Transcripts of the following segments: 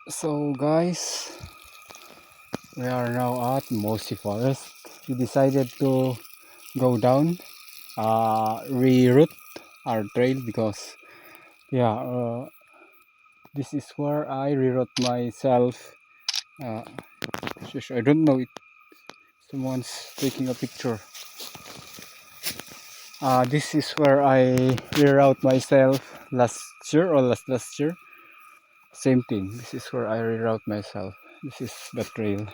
So guys, we are now at Mossy Forest. We decided to go down, reroute our trail because yeah, this is where I reroute myself. Uh, I don't know if someone's taking a picture. This is where I reroute myself last year or last year. Same thing. This is where I reroute myself. This is the trail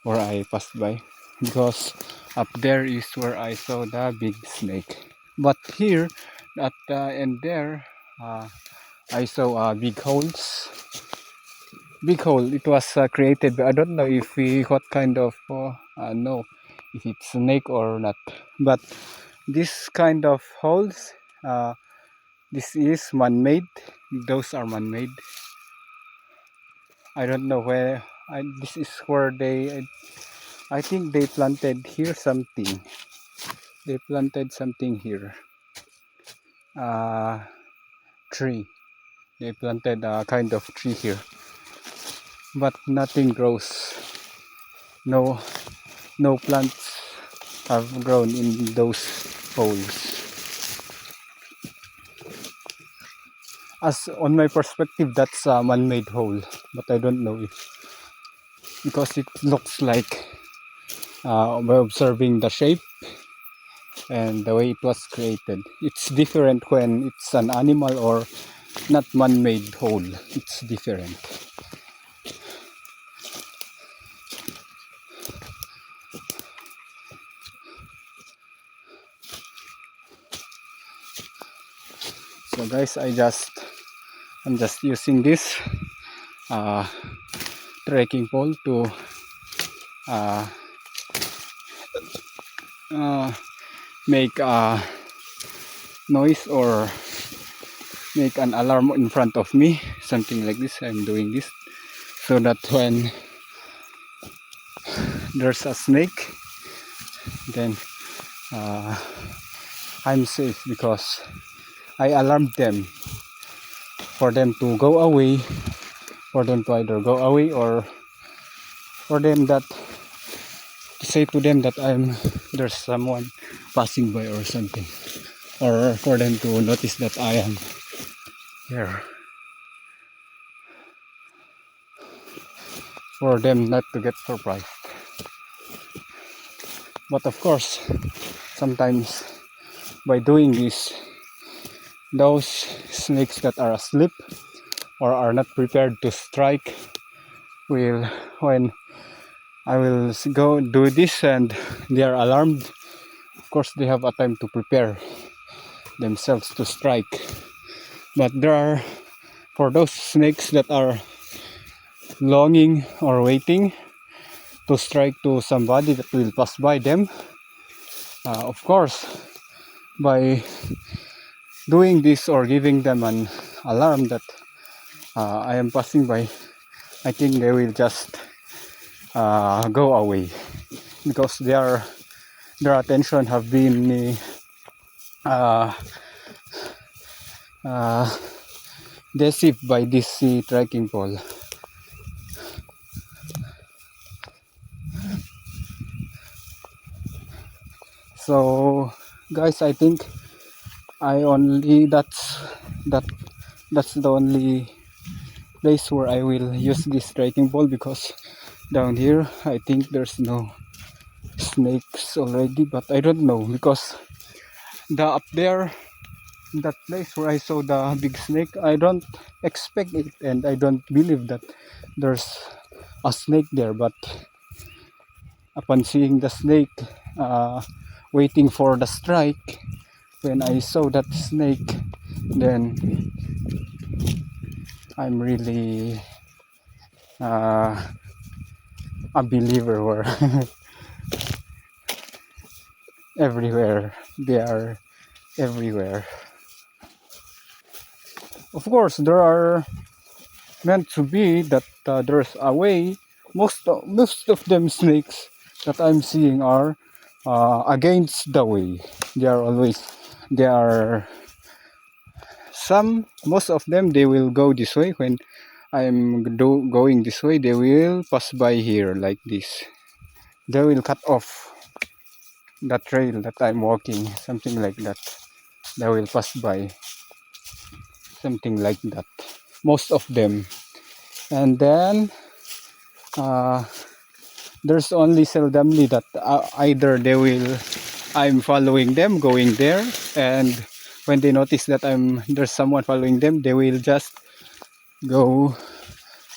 where I passed by because up there is where I saw the big snake. But here at the end there, I saw big holes. Big hole. It was created. I don't know if what kind of no, if it's snake or not. But this kind of holes, this is man-made. Those are man-made. I don't know where. This is where I think they planted here something. They planted something here. Tree. They planted a kind of tree here, but nothing grows. No, no plants have grown in those holes. As on my perspective, that's a man-made hole, but I don't know if because it looks like by observing the shape and the way it was created. It's different when it's an animal or not man-made hole. It's different. So guys, I'm just using this uh, trekking pole to uh, uh, make a noise or make an alarm in front of me, something like this. I'm doing this so that when there's a snake, then I'm safe because I alarmed them for them to go away, for them to either go away or for them that to say to them that there's someone passing by or something, or for them to notice that I am here, for them not to get surprised. But of course, sometimes by doing this, those snakes that are asleep or are not prepared to strike will, when I will go do this and they are alarmed, of course they have a time to prepare themselves to strike. But there are, for those snakes that are longing or waiting to strike to somebody that will pass by them, of course by doing this or giving them an alarm that I am passing by, I think they will just go away because their attention have been uh, deceived by this trekking pole. So guys, I think that's the only place where I will use this trekking pole because down here I think there's no snakes already, but I don't know because the up there, that place where I saw the big snake, I don't expect it and I don't believe that there's a snake there. But upon seeing the snake waiting for the strike, when I saw that snake, then I'm really a believer where everywhere they are everywhere. Of course there are meant to be that there's a way. Most of them snakes that I'm seeing are against the way. They are always, they are some, most of them they will go this way when going this way, they will pass by here like this. They will cut off the trail that I'm walking, something like that. They will pass by, something like that. Most of them. And then there's only seldomly that either I'm following them going there, and when they notice that there's someone following them, they will just go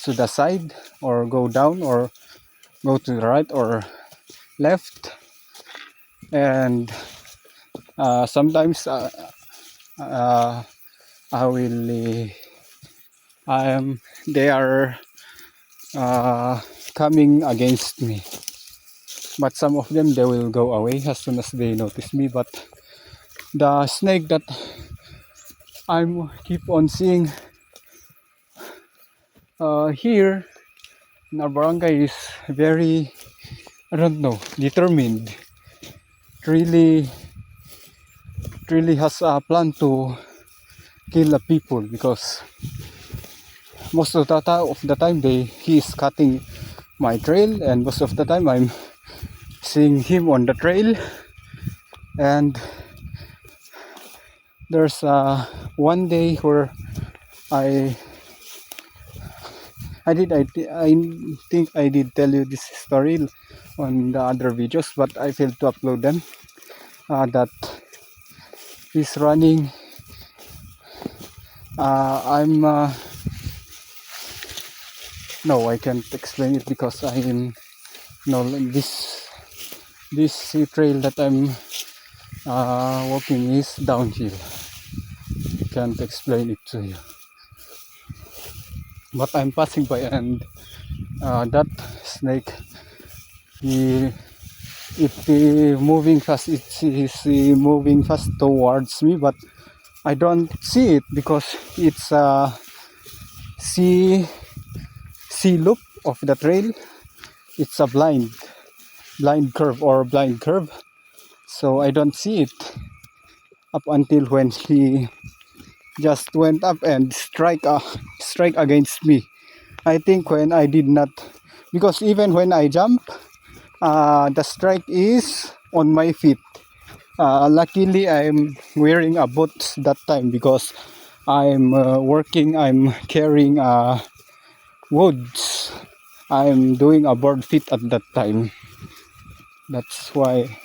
to the side or go down or go to the right or left. And sometimes I will they are coming against me, but some of them, they will go away as soon as they notice me. But the snake that I'm keep on seeing here in our barangay is very, I don't know, determined. It really has a plan to kill the people, because most of the time he is cutting my trail, and most of the time I'm seeing him on the trail. And there's one day where I think I did tell you this story on the other videos, but I failed to upload them. That he's running. No, I can't explain it because this trail that I'm walking is downhill. Can't explain it to you. But I'm passing by, and that snake, it's moving fast. It's moving fast towards me, but I don't see it because it's a C loop of the trail. It's a blind curve, so I don't see it up until when he just went up and strike against me. I think when I did not, because even when I jump, the strike is on my feet. Luckily I'm wearing a boots that time because I'm I'm carrying woods. I'm doing a board fit at that time. That's why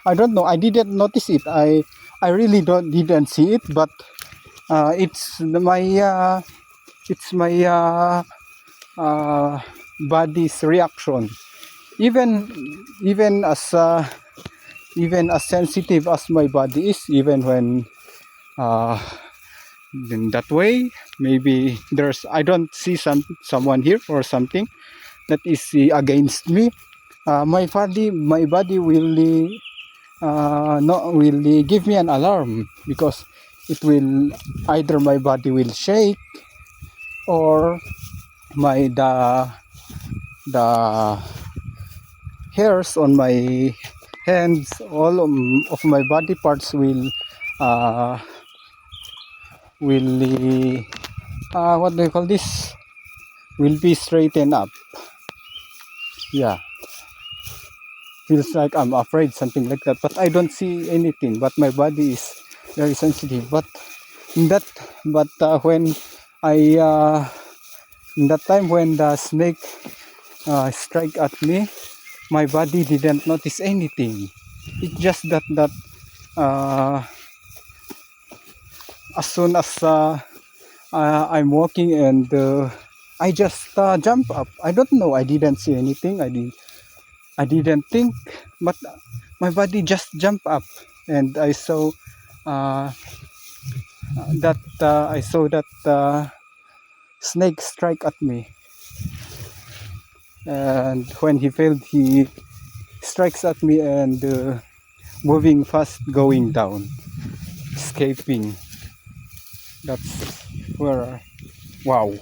I don't know. I didn't notice it. I really didn't see it, but it's my body's reaction. Even as sensitive as my body is, even when in that way, maybe I don't see someone here or something that is against me. My body will will give me an alarm, because it will either my body will shake, or the hairs on my hands, all of my body parts will what do you call this, will be straightened up. Yeah, feels like I'm afraid, something like that, but I don't see anything. But my body is very sensitive. But when I in that time when the snake strike at me, my body didn't notice anything. It's just that as soon as I'm walking, and I just jump up. I don't know. I didn't see anything. I didn't think, but my body just jumped up, and I saw that snake strike at me. And when he failed, he strikes at me, and moving fast, going down, escaping. That's where, wow,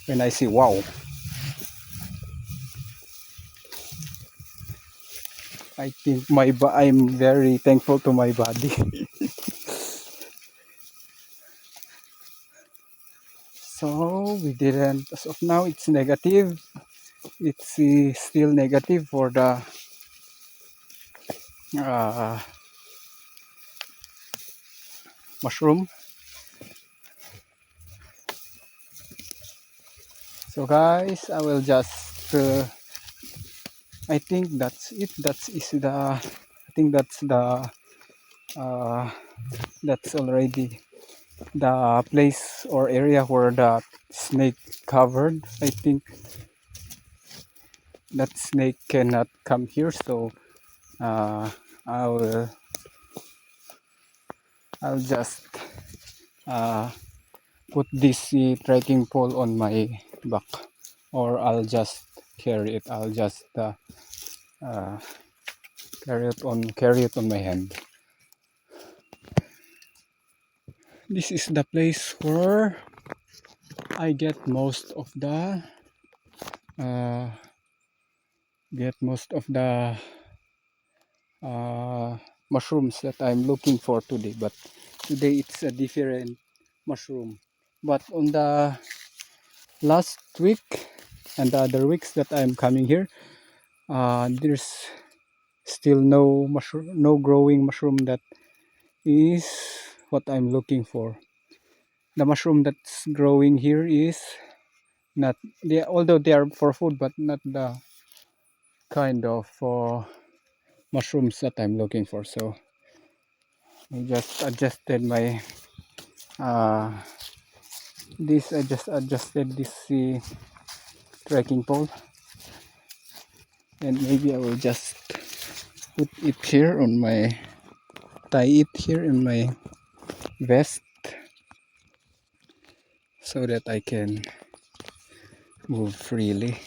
when I see wow, I think I'm very thankful to my body. So we didn't, as of now it's negative. It's still negative for the uh, mushroom. So guys, I will just I think that's it. I think uh, that's already the place or area where the snake covered. I think that snake cannot come here, so uh, I'll I'll just uh, put this trekking pole on my back, or I'll just carry it. I'll just uh, carry it on my hand. This is the place where I get most of the uh, mushrooms that I'm looking for today. But today it's a different mushroom. But on the last week and the other weeks that I'm coming here, there's still no mushroom, no growing mushroom that is what I'm looking for. The mushroom that's growing here is not they, although they are for food, but not the kind of mushrooms that I'm looking for. So I just adjusted my uh, I just adjusted this trekking pole, and maybe I will just put it here on my tie it here in my vest so that I can move freely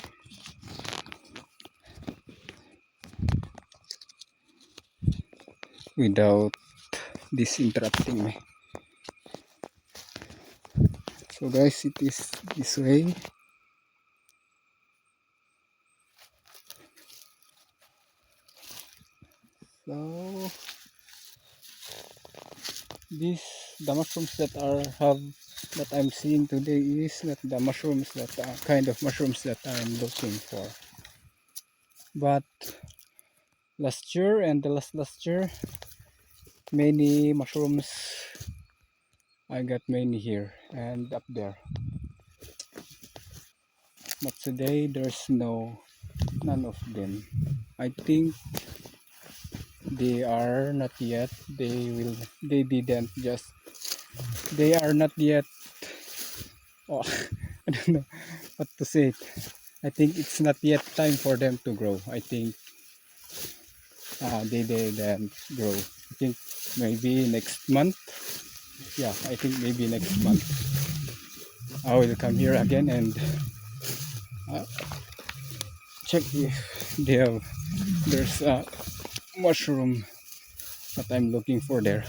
without this interrupting me. So guys, it is this way. So this the mushrooms that I'm seeing today is not the mushrooms that kind of mushrooms that I'm looking for. But last year and the last year, many mushrooms, I got many here and up there. But today there's none of them. I think they are not yet. They didn't just. They are not yet. Oh, I don't know what to say. I think it's not yet time for them to grow. I think they didn't grow. I think maybe next month. Yeah, I think maybe next month I will come here again and uh, check if there's a mushroom that I'm looking for there.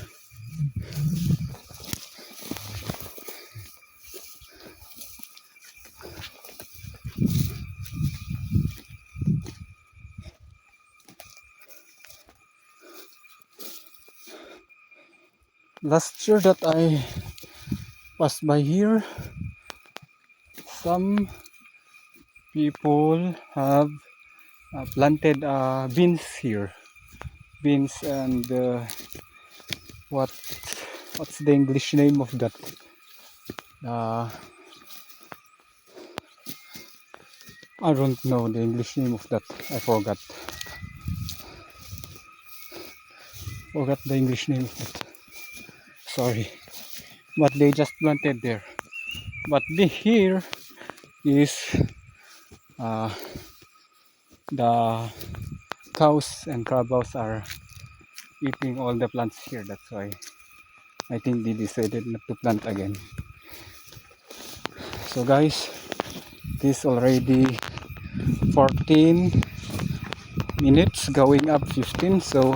Last year that I passed by here, some people have planted beans here. Beans and what what's the English name of that? I don't know the English name of that. I forgot. Forgot the English name of it. Sorry. But they just planted there. But here is uh, the cows and carabos are eating all the plants here. That's why I think they decided not to plant again. So guys, it is already 14 minutes going up 15, so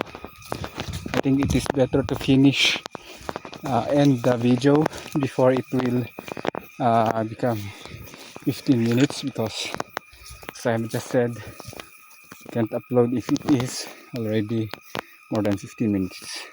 I think it is better to finish end the video before it will become 15 minutes, because as I have just said, can't upload if it is already more than 15 minutes.